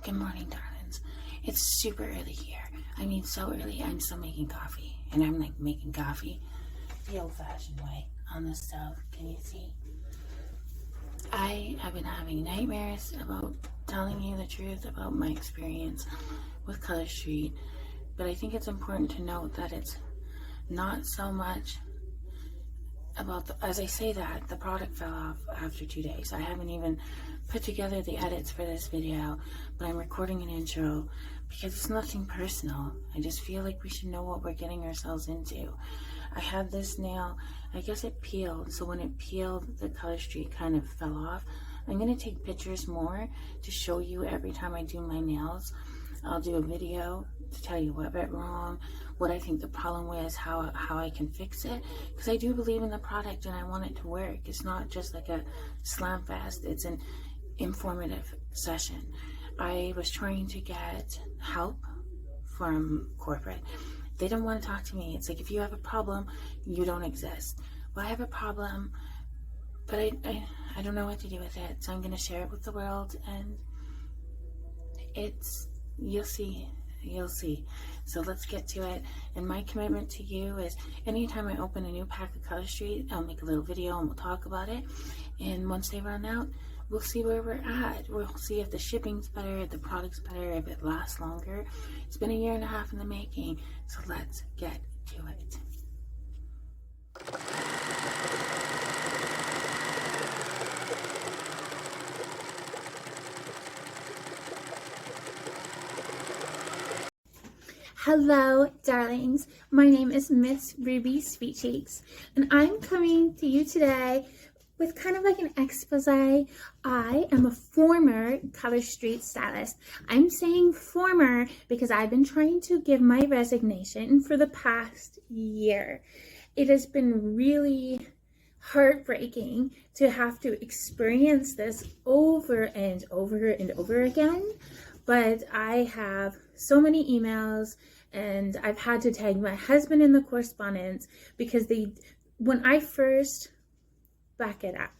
Good morning, darlings. It's super early here. I mean, so early, I'm still making coffee. And I'm like making coffee the old-fashioned way on the stove. Can you see? I have been having nightmares about telling you the truth about my experience with Color Street. But I think it's important to note that it's not so much about as I say that, the product fell off after 2 days. I haven't even put together the edits for this video, but I'm recording an intro because it's nothing personal. I just feel like we should know what we're getting ourselves into. I had this nail, I guess it peeled, so when it peeled, the Color Street kind of fell off. I'm going to take pictures more to show you every time I do my nails. I'll do a video to tell you what went wrong, what I think the problem was, how I can fix it, because I do believe in the product and I want it to work. It's not just like a slam fest, it's an informative session. I was trying to get help from corporate. They don't want to talk to me. It's like, if you have a problem, you don't exist. Well, I have a problem, but I don't know what to do with it, so I'm going to share it with the world, and you'll see. So let's get to it. And my commitment to you is anytime I open a new pack of Color Street, I'll make a little video and we'll talk about it. And once they run out, we'll see where we're at. We'll see if the shipping's better, if the product's better, if it lasts longer. It's been 1.5 years in the making, so let's get to it. Hello, darlings. My name is Miss Ruby Sweet Cheeks, and I'm coming to you today with kind of like an expose. I am a former Color Street stylist. I'm saying former because I've been trying to give my resignation for the past year. It has been really heartbreaking to have to experience this over and over and over again. But I have so many emails, and I've had to tag my husband in the correspondence because when I first back it up,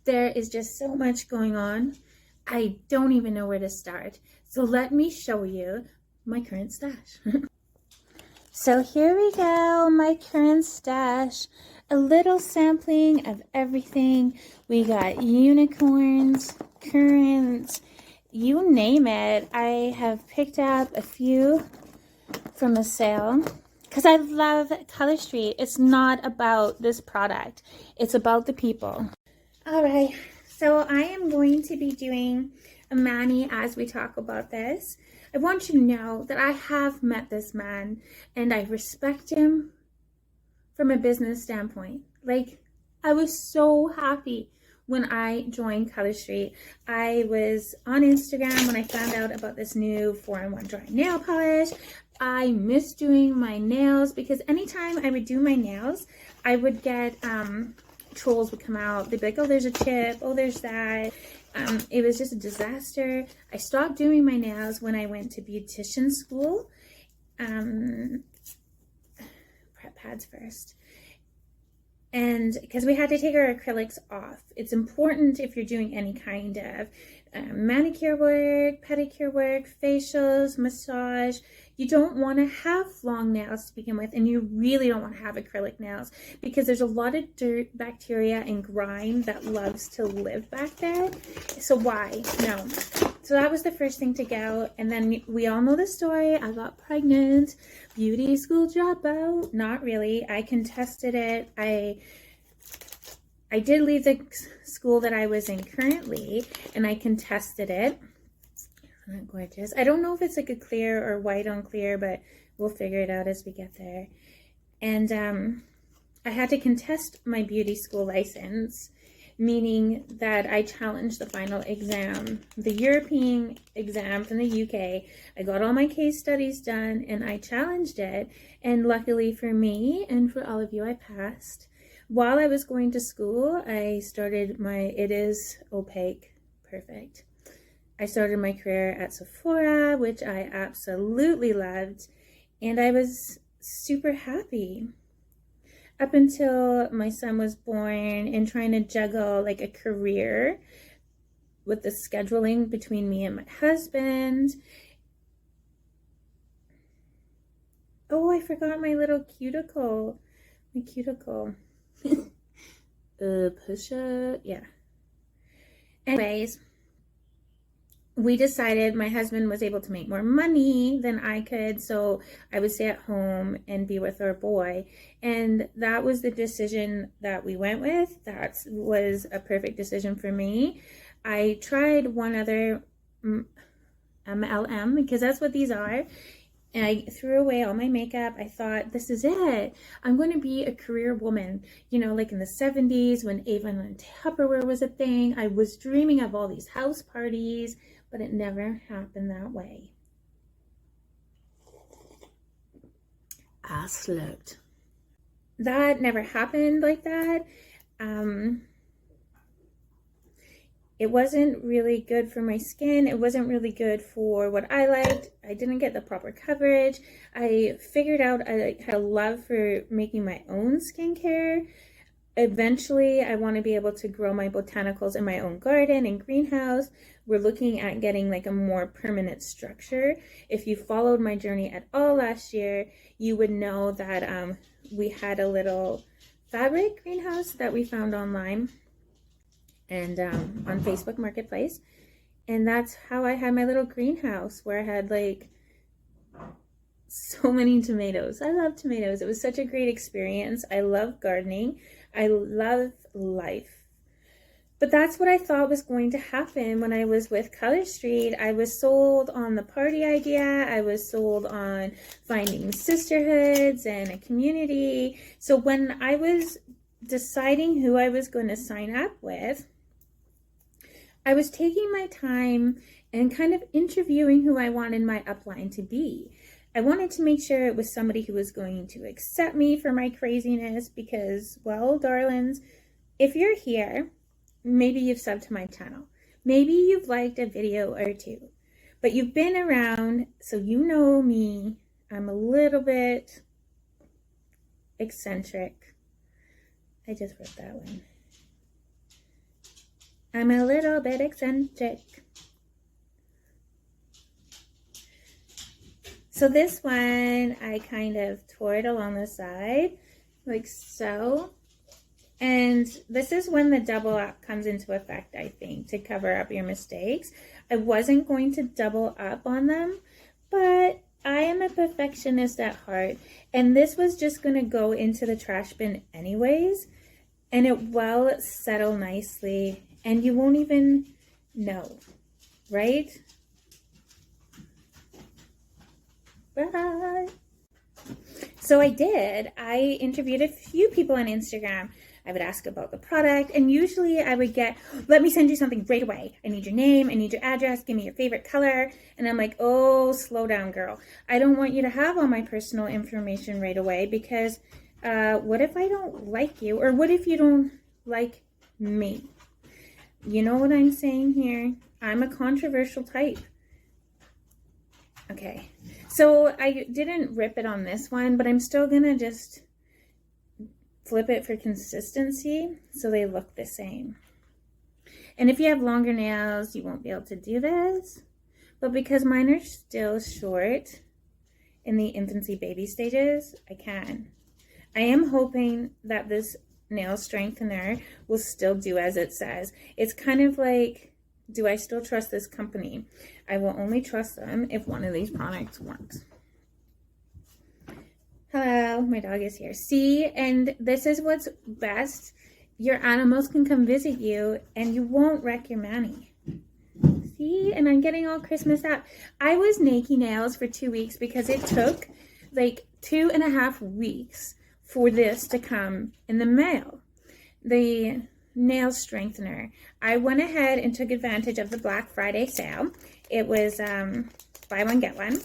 there is just so much going on. I don't even know where to start. So let me show you my current stash. So here we go, my current stash. A little sampling of everything. We got unicorns, currants, you name it. I have picked up a few from a sale because I love Color Street. It's not about this product, it's about the people. All right, so I am going to be doing a mani as we talk about this. I want you to know that I have met this man and I respect him from a business standpoint. Like, I was so happy when I joined Color Street. I was on Instagram when I found out about this new 4-in-1 dry nail polish. I miss doing my nails because anytime I would do my nails, I would get trolls would come out. They'd be like, oh, there's a chip, oh, there's that. It was just a disaster. I stopped doing my nails when I went to beautician school. Prep pads first. And because we had to take our acrylics off. It's important if you're doing any kind of manicure work, pedicure work, facials, massage. You don't want to have long nails to begin with, and you really don't want to have acrylic nails because there's a lot of dirt, bacteria, and grime that loves to live back there. So why? No. So that was the first thing to go. And then we all know the story. I got pregnant, beauty school dropout. Not really. I contested it. I did leave the school that I was in currently, and I contested it. Isn't that gorgeous? I don't know if it's like a clear or white on clear, but we'll figure it out as we get there. And I had to contest my beauty school license, meaning that I challenged the final exam, the European exam from the UK. I got all my case studies done and I challenged it. And luckily for me and for all of you, I passed. While I was going to school, I started it is opaque, perfect. I started my career at Sephora, which I absolutely loved, and I was super happy up until my son was born and trying to juggle like a career with the scheduling between me and my husband. Oh, I forgot my little cuticle. My cuticle. Pusha. Yeah. Anyways, we decided my husband was able to make more money than I could, so I would stay at home and be with our boy. And that was the decision that we went with. That was a perfect decision for me. I tried one other MLM, because that's what these are. And I threw away all my makeup. I thought, this is it. I'm going to be a career woman. You know, like in the 70s when Avon and Tupperware was a thing. I was dreaming of all these house parties, but it never happened that way. I slept. That never happened like that. It wasn't really good for my skin. It wasn't really good for what I liked. I didn't get the proper coverage. I figured out I had a love for making my own skincare. Eventually, I want to be able to grow my botanicals in my own garden and greenhouse. We're looking at getting like a more permanent structure. If you followed my journey at all last year, you would know that we had a little fabric greenhouse that we found online and on Facebook Marketplace. And that's how I had my little greenhouse, where I had like so many tomatoes. I love tomatoes. It was such a great experience. I love gardening. I love life. But that's what I thought was going to happen when I was with Color Street. I was sold on the party idea. I was sold on finding sisterhoods and a community. So when I was deciding who I was going to sign up with, I was taking my time and kind of interviewing who I wanted my upline to be. I wanted to make sure it was somebody who was going to accept me for my craziness because, well, darlings, if you're here, maybe you've subbed to my channel. Maybe you've liked a video or two, but you've been around, so you know me. I'm a little bit eccentric. I just wrote that one. I'm a little bit eccentric. So this one, I kind of tore it along the side, like so. And this is when the double up comes into effect, I think, to cover up your mistakes. I wasn't going to double up on them, but I am a perfectionist at heart. And this was just going to go into the trash bin anyways. And it will settle nicely. And you won't even know, right? Bye. So I did. I interviewed a few people on Instagram. I would ask about the product, and usually I would get, let me send you something right away. I need your name, I need your address, give me your favorite color. And I'm like, oh, slow down, girl. I don't want you to have all my personal information right away because what if I don't like you? Or what if you don't like me? You know what I'm saying here? I'm a controversial type. Okay, so I didn't rip it on this one, but I'm still gonna just flip it for consistency so they look the same. And if you have longer nails, you won't be able to do this, but because mine are still short in the infancy baby stages, I can. I am hoping that this nail strengthener will still do as it says. It's kind of like, do I still trust this company? I will only trust them if one of these products works. Hello, my dog is here. See, and this is what's best. Your animals can come visit you and you won't wreck your mani. See, and I'm getting all Christmas up. I was making nails for 2 weeks because it took like 2.5 weeks for this to come in the mail. The nail strengthener. I went ahead and took advantage of the Black Friday sale. It was buy one, get one.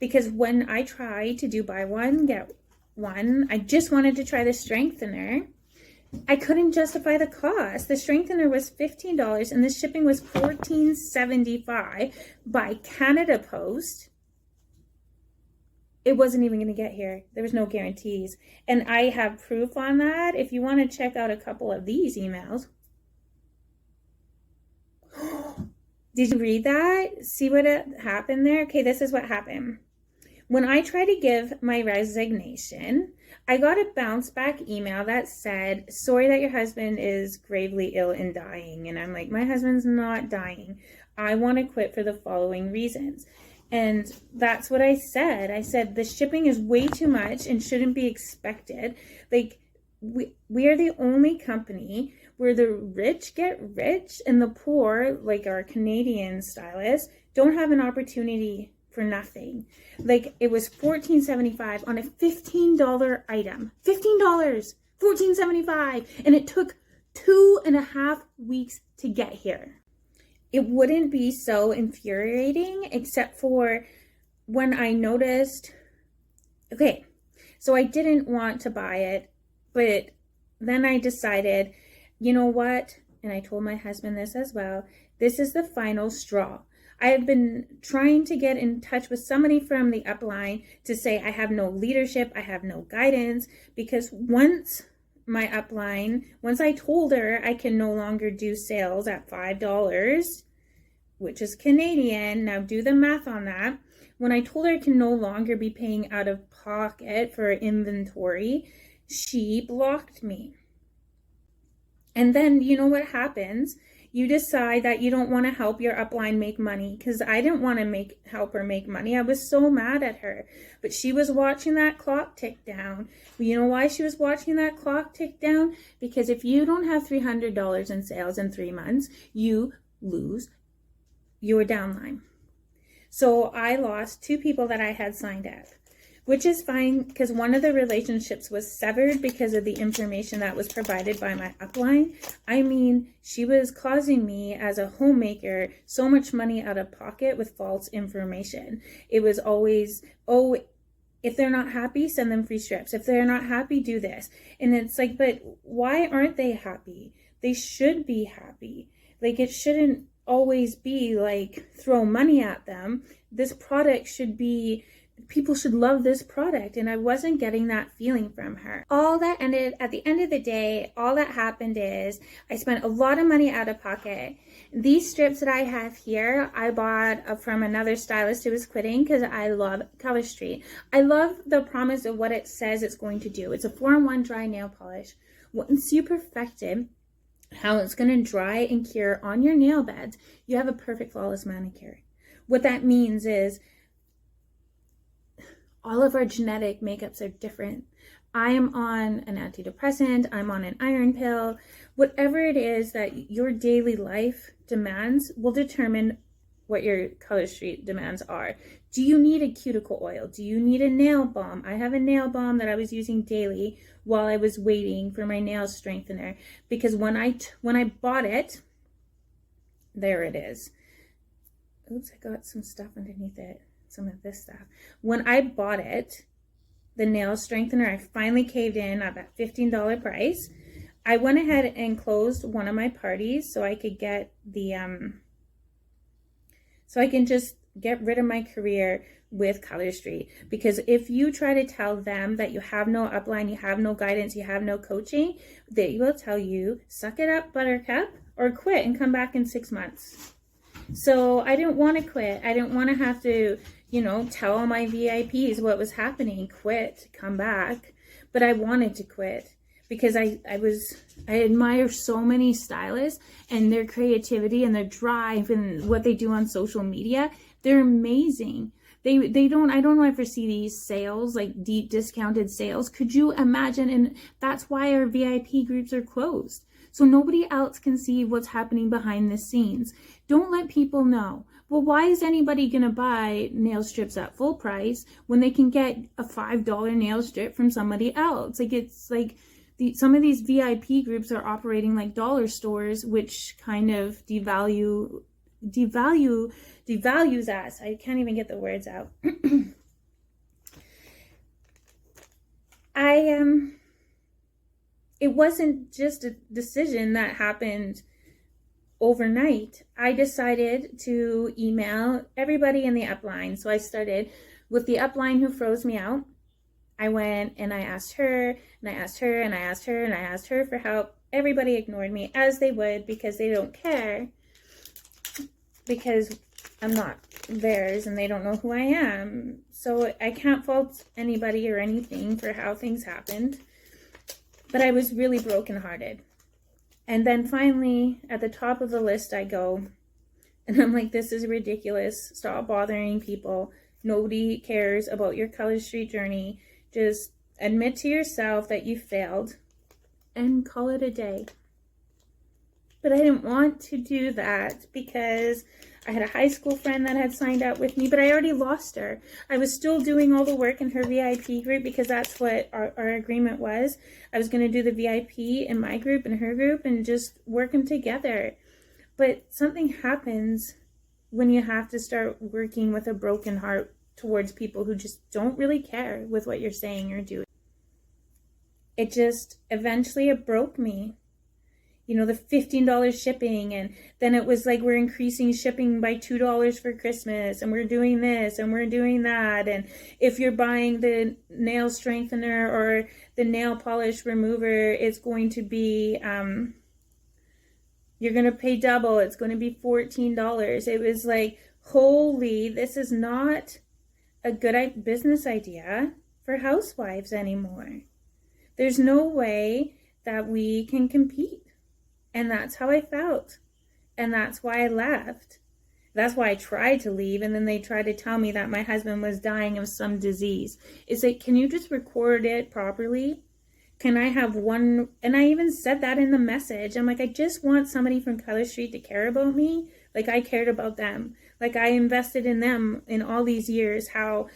Because when I tried to do buy one, get one, I just wanted to try the strengthener. I couldn't justify the cost. The strengthener was $15 and the shipping was $14.75 by Canada Post. It wasn't even going to get here. There was no guarantees. And I have proof on that. If you want to check out a couple of these emails. Did you read that? See what happened there? Okay, this is what happened. When I tried to give my resignation, I got a bounce back email that said, sorry that your husband is gravely ill and dying. And I'm like, my husband's not dying. I want to quit for the following reasons. And that's what I said. I said, the shipping is way too much and shouldn't be expected. Like, we are the only company where the rich get rich and the poor, like our Canadian stylists, don't have an opportunity for nothing. Like, it was $14.75 on a $15 item. $15, $14.75, and it took 2.5 weeks to get here. It wouldn't be so infuriating except for when I noticed, okay, so I didn't want to buy it, but then I decided, you know what? And I told my husband this as well. This is the final straw. I have been trying to get in touch with somebody from the upline to say I have no leadership, I have no guidance, because once I told her I can no longer do sales at $5, which is Canadian, now do the math on that. When I told her I can no longer be paying out of pocket for inventory, she blocked me. And then you know what happens? You decide that you don't want to help your upline make money, because I didn't want to help her make money. I was so mad at her. But she was watching that clock tick down. You know why she was watching that clock tick down? Because if you don't have $300 in sales in 3 months, you lose your downline. So I lost 2 people that I had signed up, which is fine because one of the relationships was severed because of the information that was provided by my upline. I mean, she was causing me as a homemaker so much money out of pocket with false information. It was always, oh, if they're not happy, send them free strips. If they're not happy, do this. And it's like, but why aren't they happy? They should be happy. Like, it shouldn't always be like throw money at them. This product should be, people should love this product, and I wasn't getting that feeling from her. At the end of the day, all that happened is I spent a lot of money out of pocket. These strips that I have here, I bought from another stylist who was quitting because I love Color Street. I love the promise of what it says it's going to do. It's a 4-in-1 dry nail polish. Once you perfect it, how it's going to dry and cure on your nail beds, you have a perfect flawless manicure. What that means is all of our genetic makeups are different. I am on an antidepressant, I'm on an iron pill. Whatever it is that your daily life demands will determine what your Color Street demands are. Do you need a cuticle oil? Do you need a nail balm? I have a nail balm that I was using daily while I was waiting for my nail strengthener, because when I bought it, there it is. Oops, I got some stuff underneath it. Some of this stuff. When I bought it, the nail strengthener, I finally caved in at that $15 price. I went ahead and closed one of my parties so I could get so I can just get rid of my career with Color Street. Because if you try to tell them that you have no upline, you have no guidance, you have no coaching, they will tell you, suck it up, buttercup, or quit and come back in 6 months. So I didn't want to quit. I didn't want to have to, tell all my VIPs what was happening, quit, come back. But I wanted to quit because I admire so many stylists and their creativity and their drive and what they do on social media. They're amazing. I don't ever see these sales, like deep discounted sales. Could you imagine? And that's why our VIP groups are closed. So nobody else can see what's happening behind the scenes. Don't let people know. Well, why is anybody going to buy nail strips at full price when they can get a $5 nail strip from somebody else? Some of these VIP groups are operating like dollar stores, which kind of devalues us. I can't even get the words out. It wasn't just a decision that happened overnight. I decided to email everybody in the upline. So I started with the upline who froze me out. I went and I asked her, and I asked her, and I asked her, and I asked her for help. Everybody ignored me, as they would, because they don't care. because I'm not theirs and they don't know who I am. So I can't fault anybody or anything for how things happened. But I was really brokenhearted. And then finally, at the top of the list, I go, and I'm like, this is ridiculous. Stop bothering people. Nobody cares about your Color Street journey. Just admit to yourself that you failed and call it a day. But I didn't want to do that because I had a high school friend that had signed up with me, but I already lost her. I was still doing all the work in her VIP group because that's what our agreement was. I was going to do the VIP in my group and her group and just work them together. But something happens when you have to start working with a broken heart towards people who just don't really care with what you're saying or doing. It just, eventually it broke me. You know, the $15 shipping, and then it was like we're increasing shipping by $2 for Christmas, and we're doing this and we're doing that, and if you're buying the nail strengthener or the nail polish remover, it's going to be you're going to pay double. It's going to be $14. It was like, holy, this is not a good business idea for housewives anymore. There's no way that we can compete. And that's how I felt. And that's why I left. That's why I tried to leave. And then they tried to tell me that my husband was dying of some disease. It's like, can you just record it properly? Can I have one? And I even said that in the message. I'm like, I just want somebody from Color Street to care about me. Like I cared about them. Like I invested in them in all these years. How,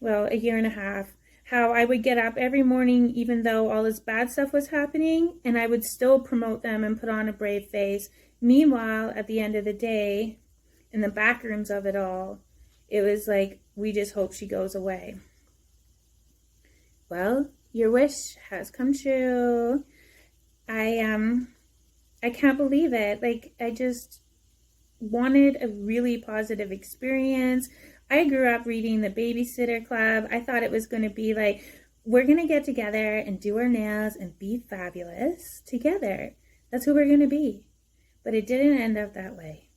well, a year and a half. How I would get up every morning, even though all this bad stuff was happening, and I would still promote them and put on a brave face. Meanwhile, at the end of the day, in the back rooms of it all, it was like, we just hope she goes away. Well, your wish has come true. I can't believe it. Like, I just wanted a really positive experience. I grew up reading The Babysitter Club. I thought it was going to be like, we're going to get together and do our nails and be fabulous together. That's who we're going to be. But it didn't end up that way.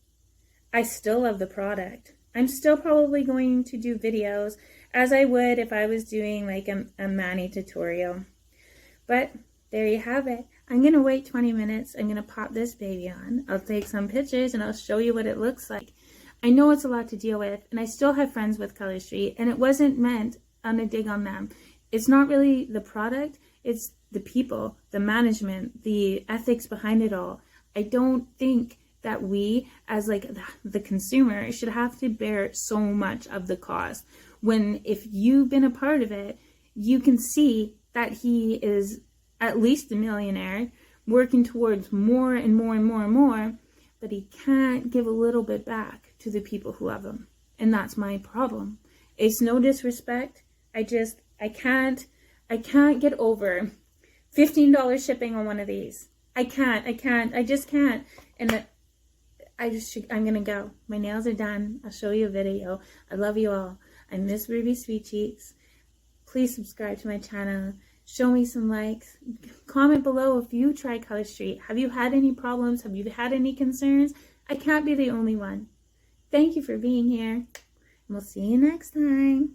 I still love the product. I'm still probably going to do videos as I would if I was doing like a mani tutorial. But there you have it. I'm going to wait 20 minutes. I'm going to pop this baby on. I'll take some pictures and I'll show you what it looks like. I know it's a lot to deal with, and I still have friends with Color Street, and it wasn't meant on a dig on them. It's not really the product, it's the people, the management, the ethics behind it all. I don't think that we, as like the consumer, should have to bear so much of the cost. When if you've been a part of it, you can see that he is at least a millionaire, working towards more and more and more and more, but he can't give a little bit back to the people who love him. And that's my problem. It's no disrespect. I can't get over $15 shipping on one of these. I just can't. And I'm gonna go. My nails are done. I'll show you a video. I love you all. I'm Miss Ruby Sweet Cheeks. Please subscribe to my channel. Show me some likes. Comment below if you try Color Street. Have you had any problems? Have you had any concerns? I can't be the only one. Thank you for being here. And we'll see you next time.